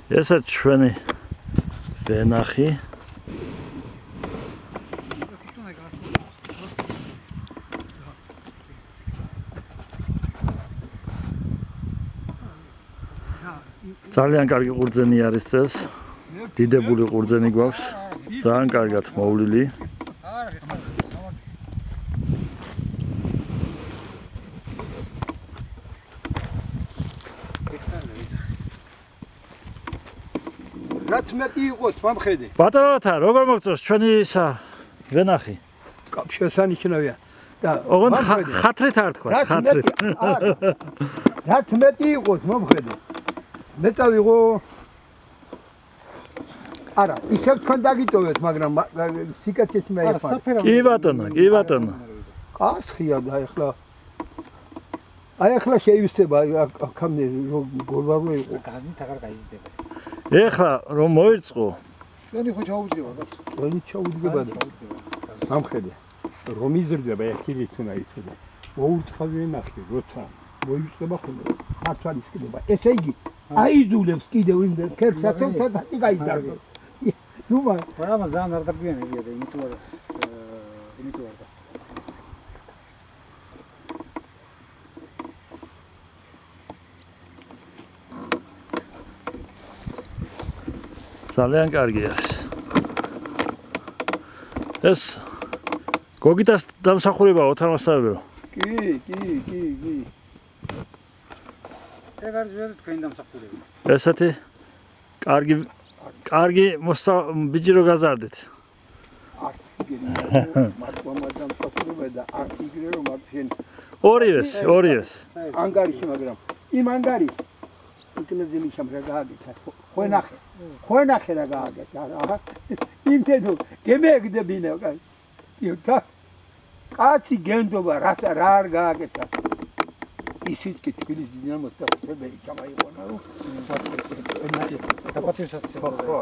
ესაც ჩვენი ვენახი. ძალიან კარგი ყურძენი არის ეს. დიდებული ყურძენი გვაქვს. ძალიან კარგად მოვლილი. რაც მეტი იყოს მომხედე. ბატონოთა, როგორ მოგწონს ჩვენი ისა ვენახი? შესანიშნავია. და ოღონდ ხათრით არ თქვა, ხათრით. რაც მეტი იყოს მომხედე. მე წავიღო არა, ისევ თქვენ დაგიტოვეთ, მაგრამ სიკეთეს მე ეხარ. კი ბატონო, კი ბატონო. კასხია და ეხლა აი ეხლა შეივსება აქამდე გორბალო იყო. გაზნით აღარ გაიზრდება. ეხლა რომ მოირწყო. ჩვენი ხო ჩაუდგება და. ჩვენი ჩაუდგება და. ამხედე. რომ იზრდება ეხილით უნდა იცოდე. მოურწყავი ნახე, როცა მოიწება ხოლმე. მართალიც კიდება. ესე იგი აიძულებს კიდევ იმ ქერცაც ცოტათი გაიზარდო. ნუ მაგრამ ძალიან არ დაგვიანებია და იმიტომ არ გასა. ძალიან კარგი არის. ეს გოგიტას დამსახურებაა ოთარმასწავლებელო. კი. ეგ არის ვერა თქვენ დამსახურება. ესეთი კარგი ბიჭი რო გაზარდეთ. ორივეს. ანგარიში, მაგრამ იმ ანგარიში ინტელექტუალური შემრაგაა ხო ნახე რა გააკეთა რა. იმდენო გემეგდებინე კაცი. იუთა კაცი გენდობა რა არ გააკეთა. ისიც კი თბილისის დინამოს და ხებელი ჩამაიყონა რომ დაპატიმსაცია. ხო,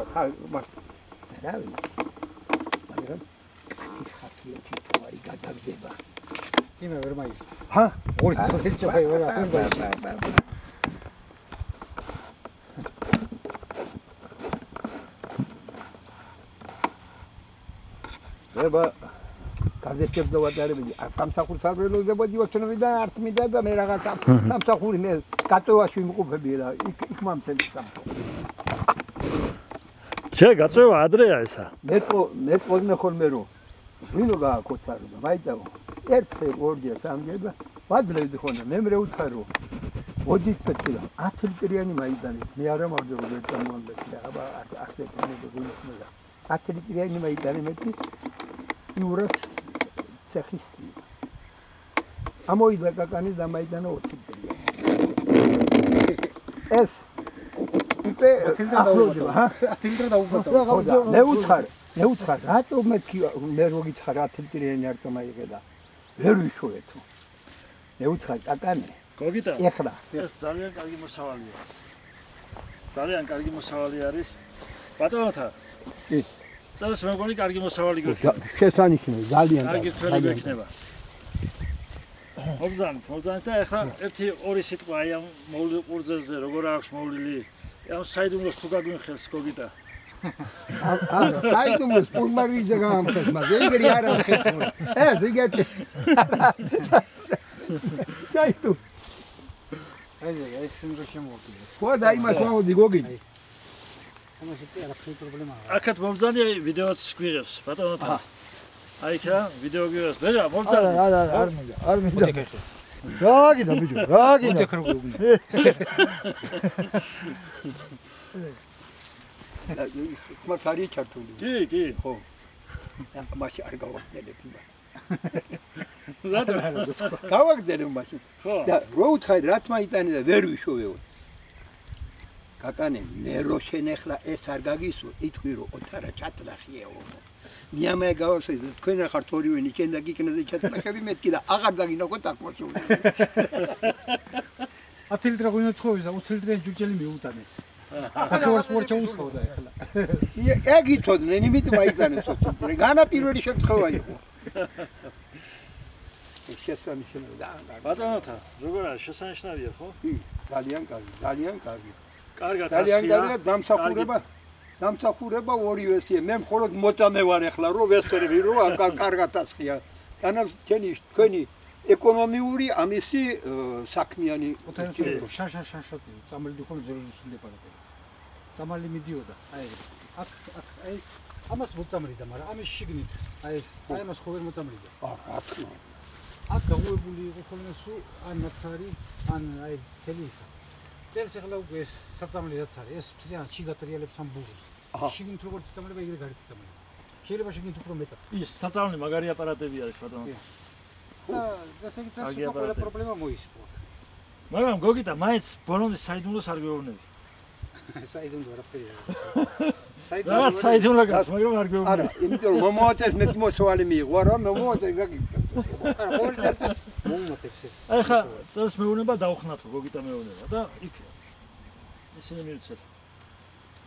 რა ვიცი. მაგრამ ის ხათია თვითონი გადაგდება. იმე ვერ მაი. ჰა? ორი წელი ჩაიარა ახლა გაიშა. ება გაზეთებს დავატარებდი. სამსახურს აღრელოდებოდი ვაჩვენებიდან არ თმიდა და მე რაღაცა სამსახური მე გაწევაში ვიმყოფები რა. იქ მომცემი სამსახური. გაწევა ადრეა ესა. მე ხოლმე რომ ვინო გააკოთარდა, მაიტაო. ერთხელ ორჯერ სამჯერ ვაძლევდი ხოლმე, მე უთხარო. მოდით ფეთილა 10 ლიტრიანი მაიტანის. მე არა მოვდე რომ ერთამონდე. აბა ახლა მე 10 ლიტრიანი მაიტანი მეტი იურას ცეხისტი. ამოიდა კაკანი და მაიტანა 20 ლიტრიანი. ეს უკვე ახლოვდება, ჰა? 10 ლიტრა დაუგოთა. მე უთხარ, რატო მე რო გითხარ 10 ლიტრიანი არ თომაიღე და ვერ ვიშოვეთო. მე უთხარ კაკანი. გოგიტა. ეხლა ეს ძალიან კარგი მოსავალია. ძალიან კარგი მოსავალი არის. ბატონოთა. კი. წელს მე მგონი კარგი მოსავალი გვექნება. შესანიშნავი, ძალიან კარგი თველი გვექნება. მოგზავნით და ეხლა ერთი-ორი სიტყვა აი ამ მოვლილ ყურძენზე როგორ აქვს მოვლილი? ამ საიდუმლოს თუ გაგვინხელს გოგიტა. არა, საიდუმლოს პულმარვიზე გამხეს, მაგრამ ეგრე არ ამხეთო. ზიგეთი. საიდუ. ეს რო შემოვიდა. ხო და იმას მოვდი გოგინი. ამაში არაფერი პრობლემაა. აქეთ მომზადია ვიდეოც გვიღებს, ბატონოთა. აი ხა ვიდეო გვიღებს. ბეჭა, მომზადე. არ მინდა. რა გინდა ბიჭო, რა გინდა? ხმათარი ჩართული. კი. ხო. მაშინ არ გავაგზავნებ იმას. რატო? გავაგზავნებ მაშინ. ხო. და რო უთხარი რაც მაიტანი და ვერ ვიშოვეო. კაკანე, მე რო შენ ახლა ეს არ გაგისურვ, იტყვი რომ ოთარა ჩატნახიეო. ნიამე გავასვი, თქვენ ახართ ორივენი, შენ და გიკნეზე ჩატნახები მეთქი და აღარ დაგინახოთ აქ მოსული. 10 ლიტრა გვინდა თხოვის და 20 ლიტრიანი ჯუჯელი მიუტანეს. ახლა ვარ ჩაუსხავდა ახლა. ეგ იცოდნენ, იმიტომ აიტანეს 20 ლიტრა. განა პირველი შემთხვევა იყო. ეს შესანიშნავია. ბატონოთა, როგორ არის შესანიშნავია ხო? კი, ძალიან კარგი. კარგად ძალიან დამსახურება ორივესია. მე მხოლოდ მოწამე ვარ ახლა რომ ვესწრები რომ კარგად ასხია. თანაც თქვენი ეკონომიური ამისი საქმიანი შაშა წამალი დიხონ ზერუსული პარატები. წამალი მიდიოდა. აი ამას მოწამრიდა, მაგრამ ამის შიგნით აი ამას ხო ვერ მოწამრიდა. რა თქმა უნდა. აქ გაუებული იყო ხოლმე სულ ან ნაცარი, ან აი თელი ისა. წელს ახლა უკვე ეს საწამლი რაც არის, ეს ძალიან შიგატრიალებს ამ ბურს. შიგნით როგორც წამლება, იგივე გარეთ წამლება. შეიძლება შიგნით უფრო მეტად. ის საწამლი მაგარი აპარატები არის ბატონო. და ესე იგი ეს ყველა პრობლემა მოისპო. მაგრამ გოგიტა მაინც ბოლომდე საიდუმლოს არ გეუბნები. საიდუმლო არაფერი. საიდუმლო გას, მაგრამ არ გეუბნები. არა, იმიტომ რომ მომოაწეს მე მოსვალი მიიღო, რა მომოაწე გაგიწევ. არა, ყოველ წელს მომოწეს ეს. აი ხა წელს მეუნება დავხნათო გოგიტა მეუნება და იქ ისინი მივცეთ.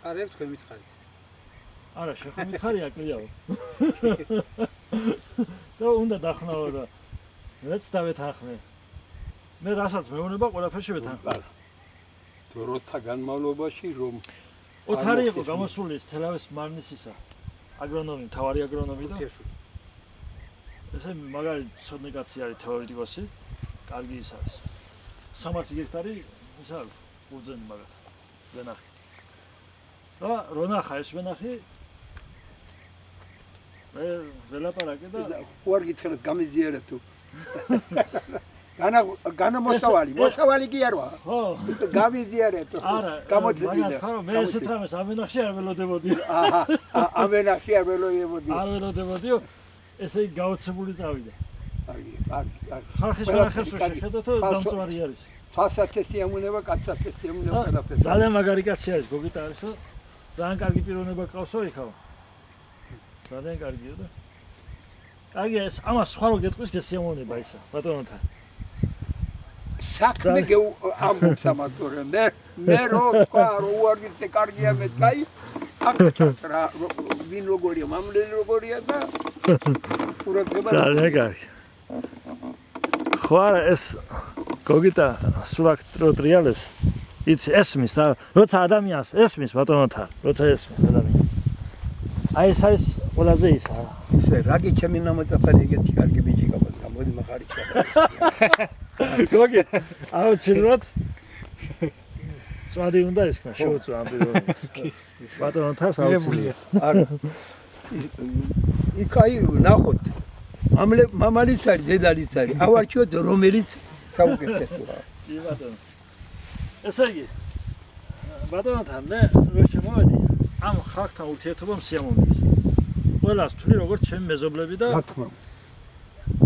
არა, ეგ თქვენ მითხარით. არა, შეხო მითხარია კლიაო. და უნდა დახნაო და მეც დავეთანხმე. მე რასაც მეუნება ყველაფერში ვეთანხმე. დროთა განმავლობაში რომ ოთარი იყო გამოსული ეს თელავის მარნისისა აგრონომი, მთავარი აგრონომი და ესე მაგარი ცოდნე კაცი არის თეორეტიკოსი, კარგი ის არის. 300 ჰექტარი ისა უძენი მაგათ ვენახი. და რონახა ეს ვენახი მე ველაპარაკე და ხوار გითხრათ გამიზიარეთ თუ. განა მოსავალი კი არა. ხო. გამიზიარეთ. არა, გამოძებნა. ხო, მე ესეთ რამეს ამ ვენახში არ ველოდებოდი. აჰა, ამ ვენახში არ ველოდებოდი. არ ველოდებოდიო. ესე იგი გაოცებული წავიდა. აი. ხალხის ვენახებს შეხედოთ და დამწვარი არის. 900 სიამოვნება, კაცსა სიამოვნება ყველაფერი. ძალიან მაგარი კაცი არის გოგიტა არის ხო? ძალიან კარგი პიროვნება ყავსო იქაო. ძალიან კარგია და კარგია ეს ამას სხვა რო გეტყვის გესიამოვნება ისა ბატონოთა. საქმე ამბობს ამატორე მე რო თქვა რო უარგიცე კარგია მე კაი აქ რა ვინ როგორია მამლელი როგორია და ყურადღება ძალიან კარგი. ხო არა ეს გოგიტა სულ აქ ტრიალებს იცი ესმის და როცა ადამიანს ესმის ბატონოთა როცა ესმის ადამიანს აი ეს არის ყველაზე ისა ისე რაგი ჩემი ნამოწაფარი ეგეთი კარგი ბიჭი გაბა მოდი მახარი ჩა გოგი აუცილებლად წვადი უნდა ისქნა შეუწვა ამ პიროვნებას ბატონოთას აუცილებლად არა იქაი ნახოთ მამალიც არის დედალიც არის ავარჩიოთ რომელიც საუკეთესოა კი ბატონო ესე იგი ბატონოთა მე რო შემოვედი ამ ხალხთან ურთიერთობამ სიამოვნებს ყველას თვლი როგორც ჩემი მეზობლები და რა თქმა უნდა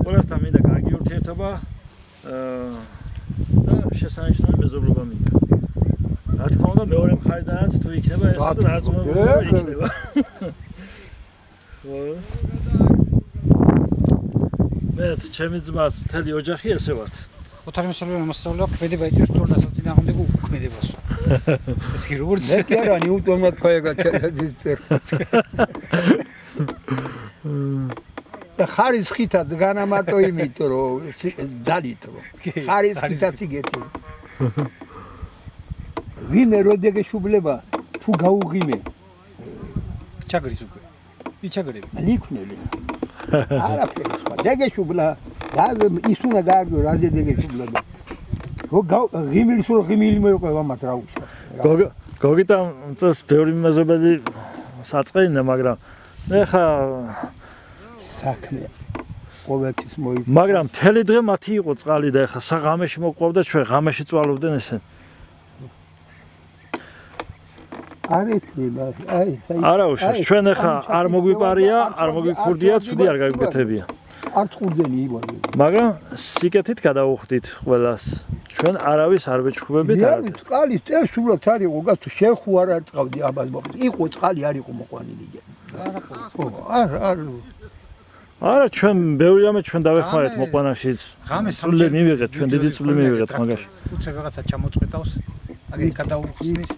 ყველასთან მინდა კარგი ურთიერთობა და შესანიშნავი მეზობლობა მინდა რა თქმა უნდა მეორე მხარიდანაც თუ იქნება ესა და რაც იქნება ხო მეც ჩემი ძმაც მთელი ოჯახი ესე ვართ ოთარი მოსწავლეა ქმედება იწვევს თორნასაც წინააღმდეგ უქმედებას ეს კი როგორც მე კი არა ნიუტონმა თქვა ეგა და ხარისხითაც განამატო იმით რომ ძალით რომ ხარისხითაც იგეთი ვინმე როდეგეშუბლება თუ გაუღიმე ჩაგრის უკვე იჩაგრები ლიქნები არაფერი სხვა დეგეშუბლა და ის უნდა გაარგო რაზე დეგეშუბლა რო ღიმილის რო ღიმილი მოიყვება მათ რა უშვა გოგიტა წეს ბევრი მეზობელი საწყეინა მაგრამ ეხა საქმე ყოველთვის მოიწ მაგრამ მთელი დღე მათი იყო წყალი და ეხა საღამეში მოყვავდა ჩვენ ღამეში წვალობდნენ ესენ არა უშავს ჩვენ ეხა არ მოგვიპარია არ მოგვიქურდია ცუდი არ გაგვიკეთებია არც ყურძენი იბოლე მაგრამ სიკეთით გადავუხდით ყველას ჩვენ არავის არ ვეჩხუბებით არა წყალი წელს სულად არ იყო გასწ შეხუ არ წავდი აბას მოყვა იყო წყალი არ იყო მოყვანილი არა ჩვენ ბევრი რამე ჩვენ დავეხმარეთ მოყვანაშიც წვლილი მივიღეთ ჩვენ დიდი წვლილი მივიღეთ მაგაში უცებ რაღაცა ჩამოწყვეტავს აგეთ გადაუხსნის